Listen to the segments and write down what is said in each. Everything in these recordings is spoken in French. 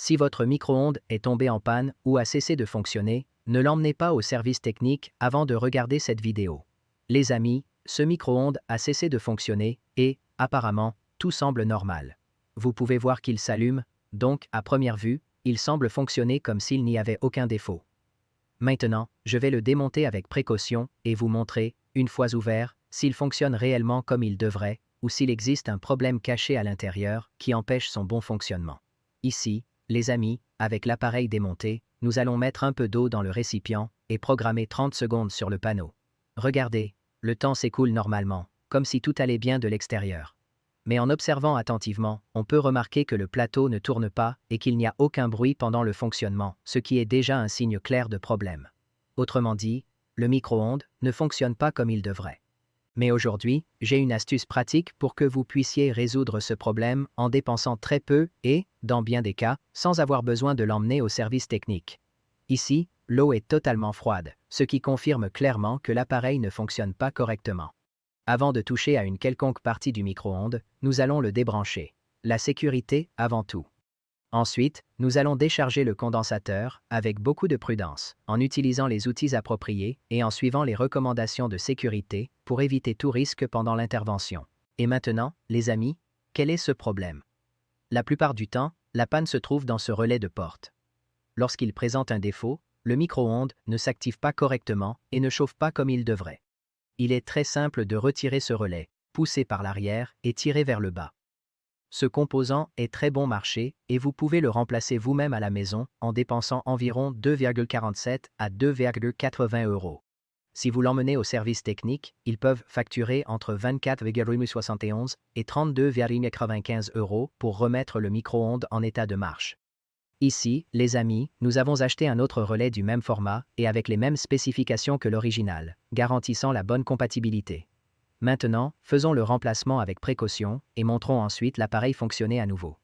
Si votre micro-ondes est tombé en panne ou a cessé de fonctionner, ne l'emmenez pas au service technique avant de regarder cette vidéo. Les amis, ce micro-ondes a cessé de fonctionner et, apparemment, tout semble normal. Vous pouvez voir qu'il s'allume, donc, à première vue, il semble fonctionner comme s'il n'y avait aucun défaut. Maintenant, je vais le démonter avec précaution et vous montrer, une fois ouvert, s'il fonctionne réellement comme il devrait ou s'il existe un problème caché à l'intérieur qui empêche son bon fonctionnement. Ici, les amis, avec l'appareil démonté, nous allons mettre un peu d'eau dans le récipient et programmer 30 secondes sur le panneau. Regardez, le temps s'écoule normalement, comme si tout allait bien de l'extérieur. Mais en observant attentivement, on peut remarquer que le plateau ne tourne pas et qu'il n'y a aucun bruit pendant le fonctionnement, ce qui est déjà un signe clair de problème. Autrement dit, le micro-ondes ne fonctionne pas comme il devrait. Mais aujourd'hui, j'ai une astuce pratique pour que vous puissiez résoudre ce problème en dépensant très peu et, dans bien des cas, sans avoir besoin de l'emmener au service technique. Ici, l'eau est totalement froide, ce qui confirme clairement que l'appareil ne fonctionne pas correctement. Avant de toucher à une quelconque partie du micro-ondes, nous allons le débrancher. La sécurité avant tout. Ensuite, nous allons décharger le condensateur avec beaucoup de prudence, en utilisant les outils appropriés et en suivant les recommandations de sécurité pour éviter tout risque pendant l'intervention. Et maintenant, les amis, quel est ce problème? La plupart du temps, la panne se trouve dans ce relais de porte. Lorsqu'il présente un défaut, le micro-ondes ne s'active pas correctement et ne chauffe pas comme il devrait. Il est très simple de retirer ce relais, pousser par l'arrière et tirer vers le bas. Ce composant est très bon marché et vous pouvez le remplacer vous-même à la maison en dépensant environ 2,47 à 2,80 euros. Si vous l'emmenez au service technique, ils peuvent facturer entre 24,71 et 32,95 euros pour remettre le micro-ondes en état de marche. Ici, les amis, nous avons acheté un autre relais du même format et avec les mêmes spécifications que l'original, garantissant la bonne compatibilité. Maintenant, faisons le remplacement avec précaution et montrons ensuite l'appareil fonctionner à nouveau.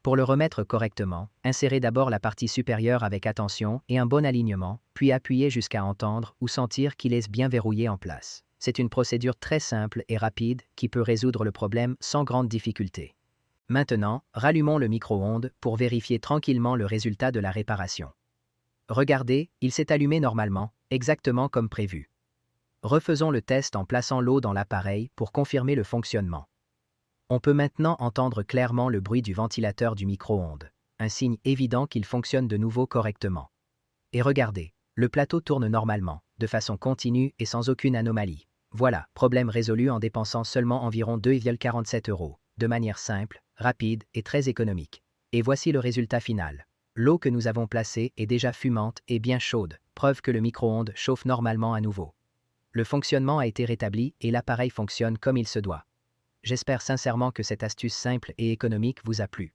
Pour le remettre correctement, insérez d'abord la partie supérieure avec attention et un bon alignement, puis appuyez jusqu'à entendre ou sentir qu'il est bien verrouillé en place. C'est une procédure très simple et rapide qui peut résoudre le problème sans grande difficulté. Maintenant, rallumons le micro-ondes pour vérifier tranquillement le résultat de la réparation. Regardez, il s'est allumé normalement, exactement comme prévu. Refaisons le test en plaçant l'eau dans l'appareil pour confirmer le fonctionnement. On peut maintenant entendre clairement le bruit du ventilateur du micro-ondes, un signe évident qu'il fonctionne de nouveau correctement. Et regardez, le plateau tourne normalement, de façon continue et sans aucune anomalie. Voilà, problème résolu en dépensant seulement environ 2,47 euros, de manière simple, rapide et très économique. Et voici le résultat final. L'eau que nous avons placée est déjà fumante et bien chaude, preuve que le micro-ondes chauffe normalement à nouveau. Le fonctionnement a été rétabli et l'appareil fonctionne comme il se doit. J'espère sincèrement que cette astuce simple et économique vous a plu.